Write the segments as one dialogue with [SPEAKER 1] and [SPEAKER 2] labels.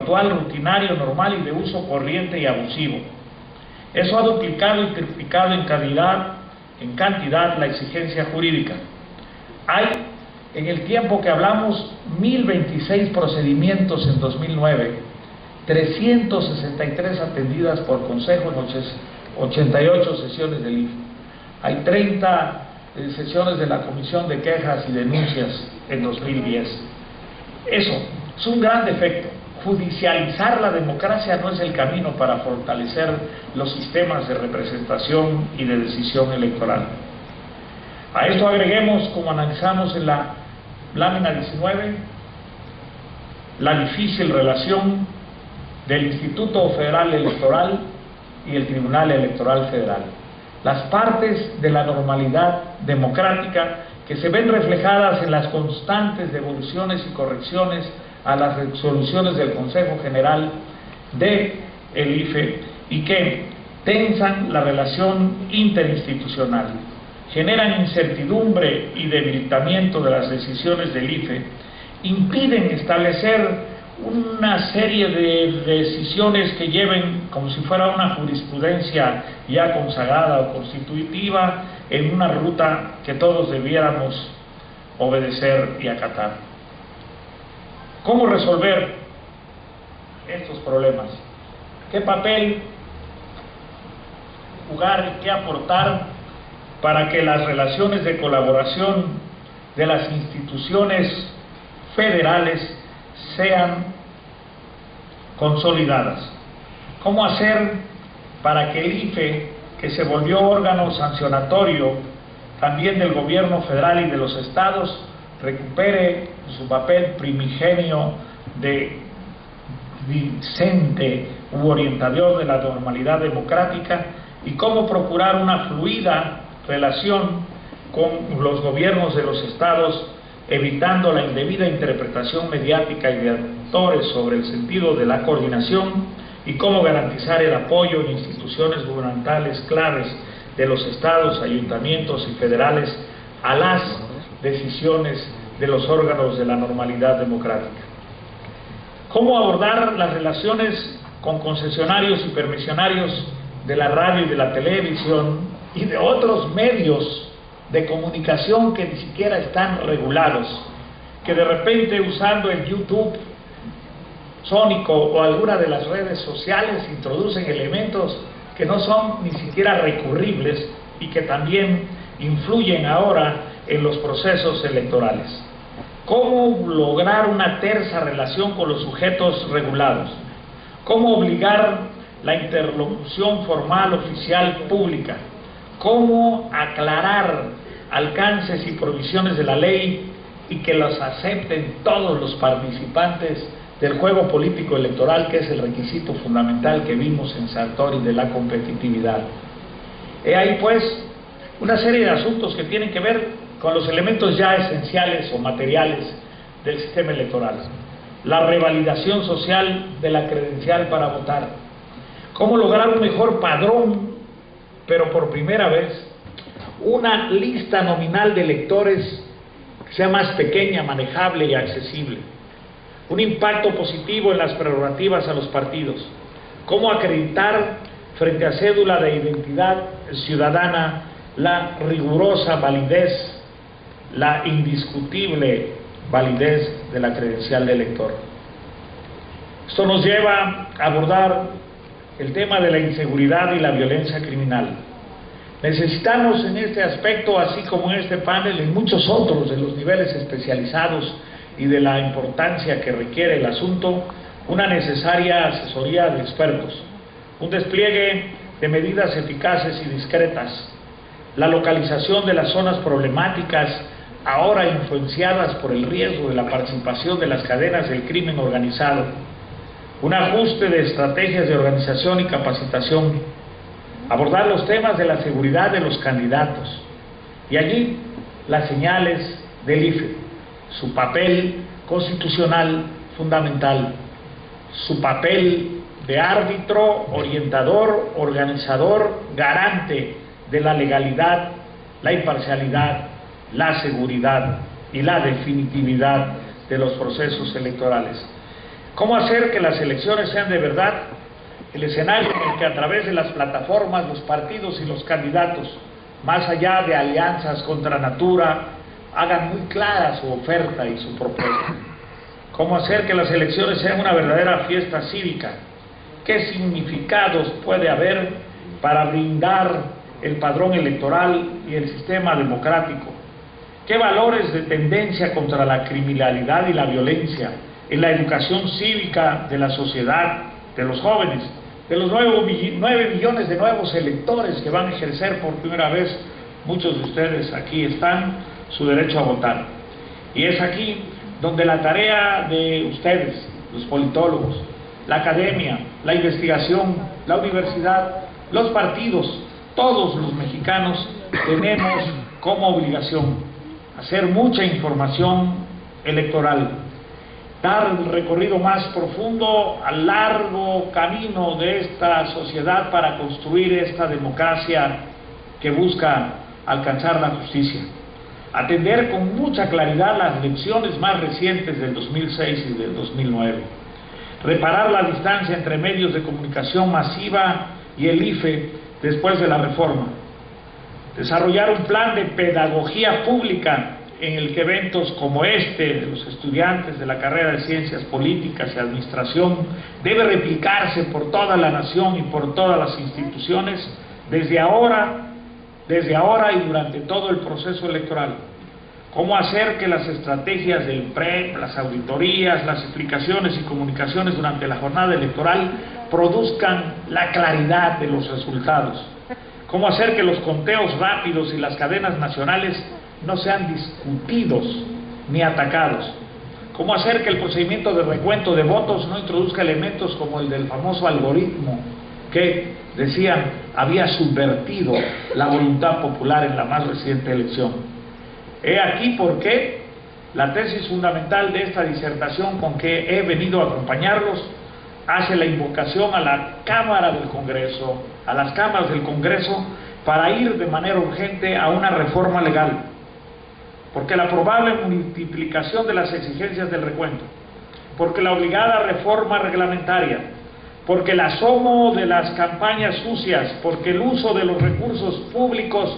[SPEAKER 1] habitual, rutinario, normal y de uso corriente y abusivo. Eso ha duplicado y triplicado en cantidad la exigencia jurídica. Hay, en el tiempo que hablamos, 1026 procedimientos en 2009, 363 atendidas por consejo en 88 sesiones del IFE. Hay 30 sesiones de la Comisión de Quejas y Denuncias en 2010. Eso es un gran defecto. Judicializar la democracia no es el camino para fortalecer los sistemas de representación y de decisión electoral. A esto agreguemos, como analizamos en la lámina 19, la difícil relación del Instituto Federal Electoral y el Tribunal Electoral Federal. Las partes de la normalidad democrática que se ven reflejadas en las constantes devoluciones y correcciones a las resoluciones del Consejo General del IFE y que tensan la relación interinstitucional, generan incertidumbre y debilitamiento de las decisiones del IFE, impiden establecer una serie de decisiones que lleven, como si fuera una jurisprudencia ya consagrada o constitutiva, en una ruta que todos debiéramos obedecer y acatar. ¿Cómo resolver estos problemas? ¿Qué papel jugar y qué aportar para que las relaciones de colaboración de las instituciones federales sean consolidadas? ¿Cómo hacer para que el IFE, que se volvió órgano sancionatorio también del gobierno federal y de los estados, recupere su papel primigenio de vicente u orientador de la normalidad democrática, y cómo procurar una fluida relación con los gobiernos de los estados, evitando la indebida interpretación mediática y de actores sobre el sentido de la coordinación, y cómo garantizar el apoyo en instituciones gubernamentales claves de los estados, ayuntamientos y federales a las decisiones de los órganos de la normalidad democrática. ¿Cómo abordar las relaciones con concesionarios y permisionarios de la radio y de la televisión y de otros medios de comunicación que ni siquiera están regulados, que de repente, usando el YouTube sónico o alguna de las redes sociales, introducen elementos que no son ni siquiera recurribles y que también influyen ahora en los procesos electorales? ¿Cómo lograr una tersa relación con los sujetos regulados? ¿Cómo obligar la interlocución formal, oficial, pública? ¿Cómo aclarar alcances y provisiones de la ley y que los acepten todos los participantes del juego político electoral, que es el requisito fundamental que vimos en Sartori de la competitividad? He ahí pues una serie de asuntos que tienen que ver con los elementos ya esenciales o materiales del sistema electoral. La revalidación social de la credencial para votar. Cómo lograr un mejor padrón, pero por primera vez, una lista nominal de electores que sea más pequeña, manejable y accesible. Un impacto positivo en las prerrogativas a los partidos. Cómo acreditar frente a cédula de identidad ciudadana la rigurosa validez, la indiscutible validez de la credencial de elector. Esto nos lleva a abordar el tema de la inseguridad y la violencia criminal. Necesitamos en este aspecto, así como en este panel, en muchos otros de los niveles especializados y de la importancia que requiere el asunto, una necesaria asesoría de expertos, un despliegue de medidas eficaces y discretas, la localización de las zonas problemáticas ahora influenciadas por el riesgo de la participación de las cadenas del crimen organizado, un ajuste de estrategias de organización y capacitación, abordar los temas de la seguridad de los candidatos, y allí las señales del IFE, su papel constitucional fundamental, su papel de árbitro, orientador, organizador, garante de la legalidad, la imparcialidad, la seguridad y la definitividad de los procesos electorales. ¿Cómo hacer que las elecciones sean de verdad el escenario en el que a través de las plataformas, los partidos y los candidatos, más allá de alianzas contra natura, hagan muy clara su oferta y su propuesta? ¿Cómo hacer que las elecciones sean una verdadera fiesta cívica? ¿Qué significados puede haber para blindar el padrón electoral y el sistema democrático? ¿Qué valores de tendencia contra la criminalidad y la violencia en la educación cívica de la sociedad, de los jóvenes, de los 9 millones de nuevos electores que van a ejercer por primera vez, muchos de ustedes aquí están, su derecho a votar? Y es aquí donde la tarea de ustedes, los politólogos, la academia, la investigación, la universidad, los partidos, todos los mexicanos tenemos como obligación hacer mucha información electoral, dar el recorrido más profundo al largo camino de esta sociedad para construir esta democracia que busca alcanzar la justicia, atender con mucha claridad las lecciones más recientes del 2006 y del 2009, reparar la distancia entre medios de comunicación masiva y el IFE después de la reforma, desarrollar un plan de pedagogía pública en el que eventos como este de los estudiantes de la carrera de Ciencias Políticas y Administración debe replicarse por toda la nación y por todas las instituciones desde ahora y durante todo el proceso electoral. Cómo hacer que las estrategias del PREP, las auditorías, las explicaciones y comunicaciones durante la jornada electoral produzcan la claridad de los resultados. Cómo hacer que los conteos rápidos y las cadenas nacionales no sean discutidos ni atacados. Cómo hacer que el procedimiento de recuento de votos no introduzca elementos como el del famoso algoritmo que, decían, había subvertido la voluntad popular en la más reciente elección. He aquí por qué la tesis fundamental de esta disertación con que he venido a acompañarlos hace la invocación a la Cámara del Congreso, a las cámaras del Congreso, para ir de manera urgente a una reforma legal, porque la probable multiplicación de las exigencias del recuento, porque la obligada reforma reglamentaria, porque el asomo de las campañas sucias, porque el uso de los recursos públicos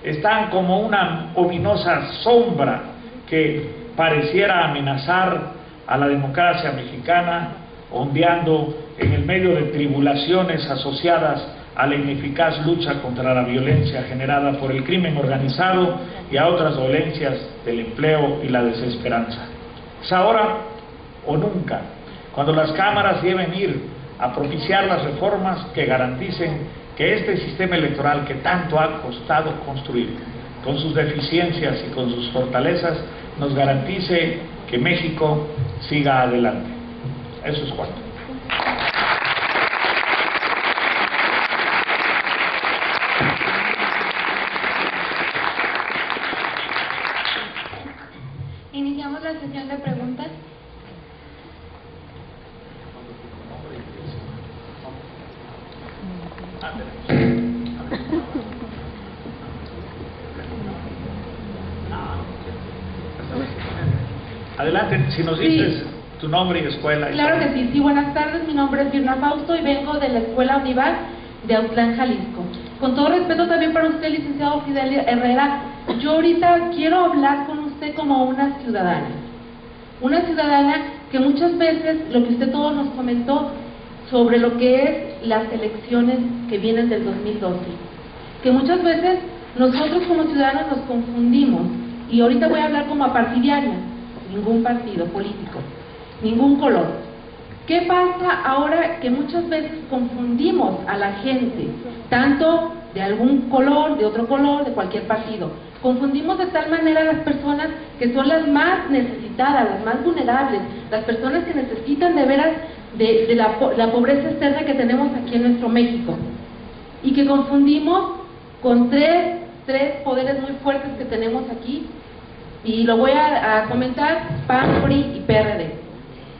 [SPEAKER 1] están como una ominosa sombra que pareciera amenazar a la democracia mexicana, ondeando en el medio de tribulaciones asociadas a la ineficaz lucha contra la violencia generada por el crimen organizado y a otras dolencias del empleo y la desesperanza. Es ahora o nunca, cuando las cámaras deben ir a propiciar las reformas que garanticen que este sistema electoral que tanto ha costado construir, con sus deficiencias y con sus fortalezas, nos garantice que México siga adelante. Eso es cuanto.
[SPEAKER 2] Iniciamos la sesión de preguntas.
[SPEAKER 1] Adelante, si nos dices tu nombre y escuela.
[SPEAKER 2] Claro que sí, buenas tardes, mi nombre es Virna Fausto y vengo de la Escuela Univar de Autlán, Jalisco. Con todo respeto también para usted, licenciado Fidel Herrera, yo ahorita quiero hablar con usted como una ciudadana que muchas veces, lo que usted todo nos comentó sobre lo que es las elecciones que vienen del 2012, que muchas veces nosotros como ciudadanos nos confundimos, y ahorita voy a hablar como apartidaria, ningún partido político, ningún color. ¿Qué pasa ahora que muchas veces confundimos a la gente, tanto de algún color, de otro color, de cualquier partido? Confundimos de tal manera a las personas que son las más necesitadas, las más vulnerables, las personas que necesitan de veras de la pobreza externa que tenemos aquí en nuestro México, y que confundimos con tres poderes muy fuertes que tenemos aquí, y lo voy a comentar: PAN, PRI y PRD.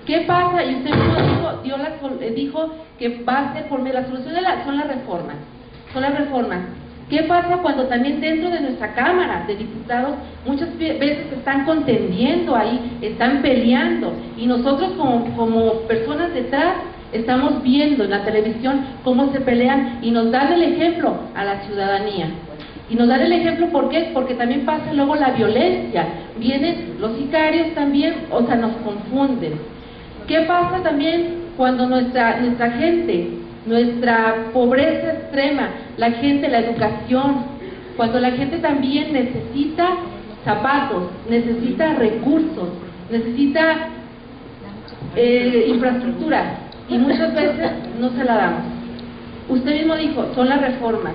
[SPEAKER 2] ¿Qué pasa? Y usted mismo dijo que va a ser por medio de la solución son las reformas. ¿Qué pasa cuando también dentro de nuestra Cámara de Diputados muchas veces están contendiendo ahí, están peleando, y nosotros como personas detrás estamos viendo en la televisión cómo se pelean, y nos dan el ejemplo a la ciudadanía? Y nos dan el ejemplo, ¿por qué? Porque también pasa luego la violencia, vienen los sicarios también, o sea, nos confunden. ¿Qué pasa también cuando nuestra gente, nuestra pobreza extrema, la gente, la educación, cuando la gente también necesita zapatos, necesita recursos, necesita infraestructura, y muchas veces no se la damos? Usted mismo dijo, son las reformas,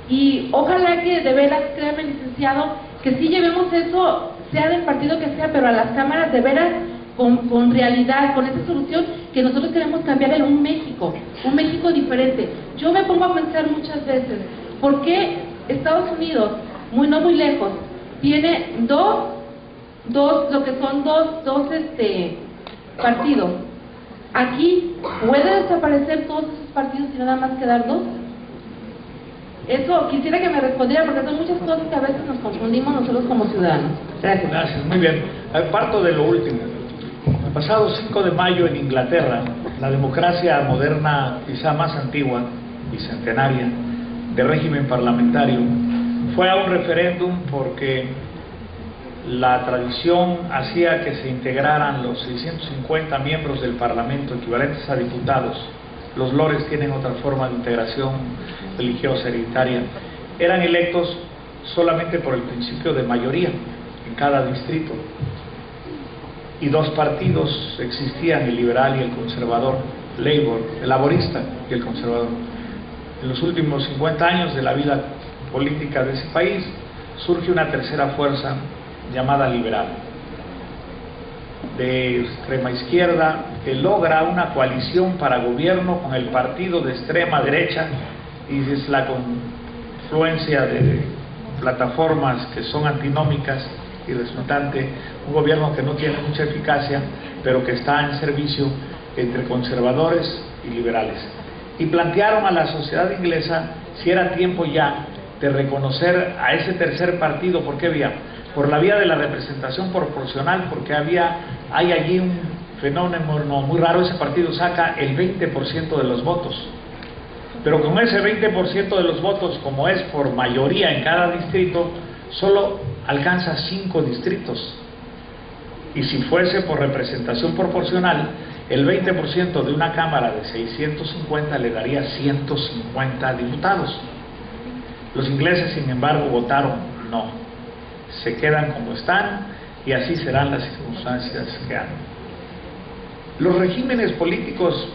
[SPEAKER 2] y ojalá que de veras, créame, licenciado, que sí llevemos eso, sea del partido que sea, pero a las cámaras de veras, con realidad, con esa solución que nosotros queremos cambiar en un México diferente. Yo me pongo a pensar muchas veces, ¿por qué Estados Unidos, no muy lejos, tiene dos partidos? Aquí puede desaparecer todos esos partidos y nada más quedar dos. Eso quisiera que me respondiera, porque son muchas cosas que a veces nos confundimos nosotros como ciudadanos. Gracias.
[SPEAKER 1] Gracias, muy bien. Parto de lo último. El pasado 5 de mayo en Inglaterra, la democracia moderna, quizá más antigua y centenaria, de régimen parlamentario, fue a un referéndum porque la tradición hacía que se integraran los 650 miembros del Parlamento, equivalentes a diputados. Los lores tienen otra forma de integración religiosa hereditaria. Eran electos solamente por el principio de mayoría en cada distrito. Y dos partidos existían, el liberal y el conservador, Labour, el laborista y el conservador. En los últimos 50 años de la vida política de ese país surge una tercera fuerza llamada liberal, de extrema izquierda, que logra una coalición para gobierno con el partido de extrema derecha, y es la confluencia de plataformas que son antinómicas, y resultante un gobierno que no tiene mucha eficacia, pero que está en servicio entre conservadores y liberales. Y plantearon a la sociedad inglesa si era tiempo ya de reconocer a ese tercer partido. ¿Por qué vía? Por la vía de la representación proporcional, porque hay allí un fenómeno muy raro. Ese partido saca el 20% de los votos, pero con ese 20% de los votos, como es por mayoría en cada distrito, solo alcanza 5 distritos. Y si fuese por representación proporcional, el 20% de una cámara de 650 le daría 150 diputados. Los ingleses, sin embargo, votaron no, se quedan como están, y así serán las circunstancias que han. Los regímenes políticos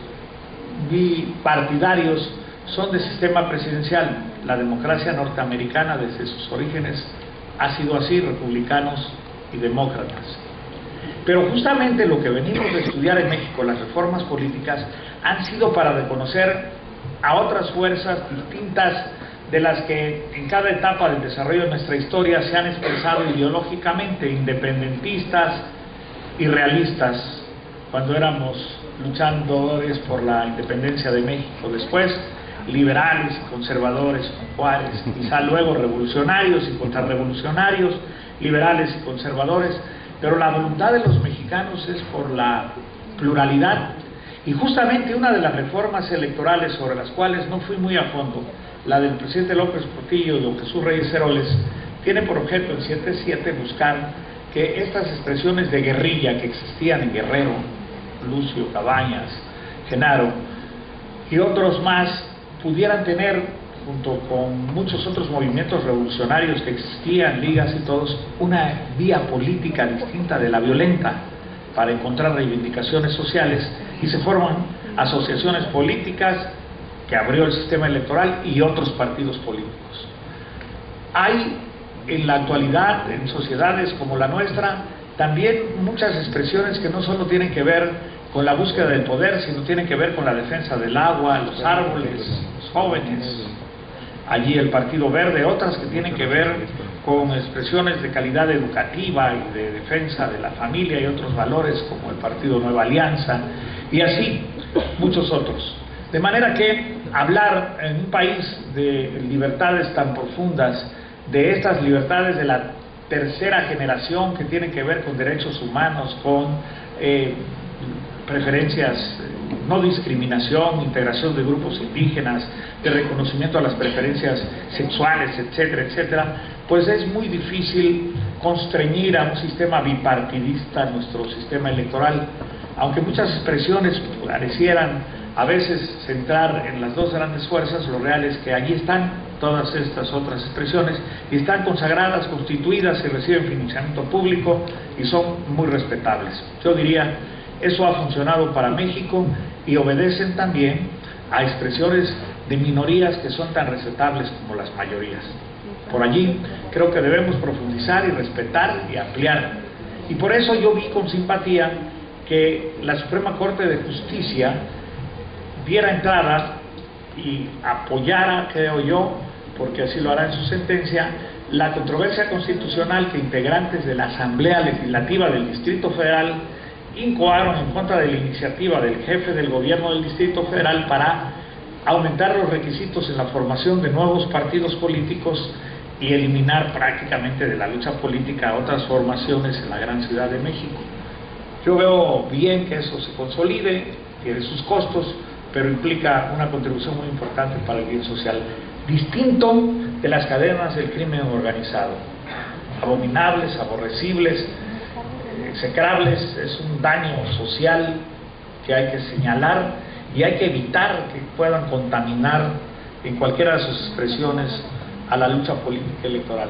[SPEAKER 1] bipartidarios son de sistema presidencial. La democracia norteamericana desde sus orígenes ha sido así, republicanos y demócratas. Pero justamente lo que venimos de estudiar en México, las reformas políticas, han sido para reconocer a otras fuerzas distintas de las que en cada etapa del desarrollo de nuestra historia se han expresado ideológicamente, independentistas y realistas, cuando éramos luchadores por la independencia de México, después liberales y conservadores con Juárez, quizá luego revolucionarios y contrarrevolucionarios, liberales y conservadores, pero la voluntad de los mexicanos es por la pluralidad. Y justamente una de las reformas electorales sobre las cuales no fui muy a fondo, la del presidente López Portillo y don Jesús Reyes Heroles, tiene por objeto en 7-7 buscar que estas expresiones de guerrilla que existían en Guerrero, Lucio, Cabañas, Genaro y otros más, pudieran tener, junto con muchos otros movimientos revolucionarios que existían, ligas y todos, una vía política distinta de la violenta para encontrar reivindicaciones sociales, y se forman asociaciones políticas que abrió el sistema electoral y otros partidos políticos. Hay en la actualidad, en sociedades como la nuestra, también muchas expresiones que no solo tienen que ver con la búsqueda del poder, sino tienen que ver con la defensa del agua, los árboles, los jóvenes. Allí el Partido Verde, otras que tienen que ver con expresiones de calidad educativa y de defensa de la familia y otros valores, como el Partido Nueva Alianza, y así muchos otros. De manera que hablar en un país de libertades tan profundas, de estas libertades de la tercera generación que tienen que ver con derechos humanos, con preferencias, no discriminación, integración de grupos indígenas, de reconocimiento a las preferencias sexuales, etcétera, etcétera, pues es muy difícil constreñir a un sistema bipartidista, nuestro sistema electoral, aunque muchas expresiones parecieran a veces centrar en las dos grandes fuerzas, lo real es que allí están todas estas otras expresiones y están consagradas, constituidas y reciben financiamiento público y son muy respetables. Yo diría, eso ha funcionado para México y obedecen también a expresiones de minorías que son tan respetables como las mayorías. Por allí creo que debemos profundizar y respetar y ampliar. Y por eso yo vi con simpatía que la Suprema Corte de Justicia diera entrada y apoyara, creo yo, porque así lo hará en su sentencia, la controversia constitucional que integrantes de la Asamblea Legislativa del Distrito Federal incoaron en contra de la iniciativa del jefe del gobierno del Distrito Federal para aumentar los requisitos en la formación de nuevos partidos políticos y eliminar prácticamente de la lucha política otras formaciones en la gran Ciudad de México. Yo veo bien que eso se consolide, tiene sus costos, pero implica una contribución muy importante para el bien social, distinto de las cadenas del crimen organizado, abominables, aborrecibles, execrables. Es un daño social que hay que señalar y hay que evitar que puedan contaminar en cualquiera de sus expresiones a la lucha política electoral.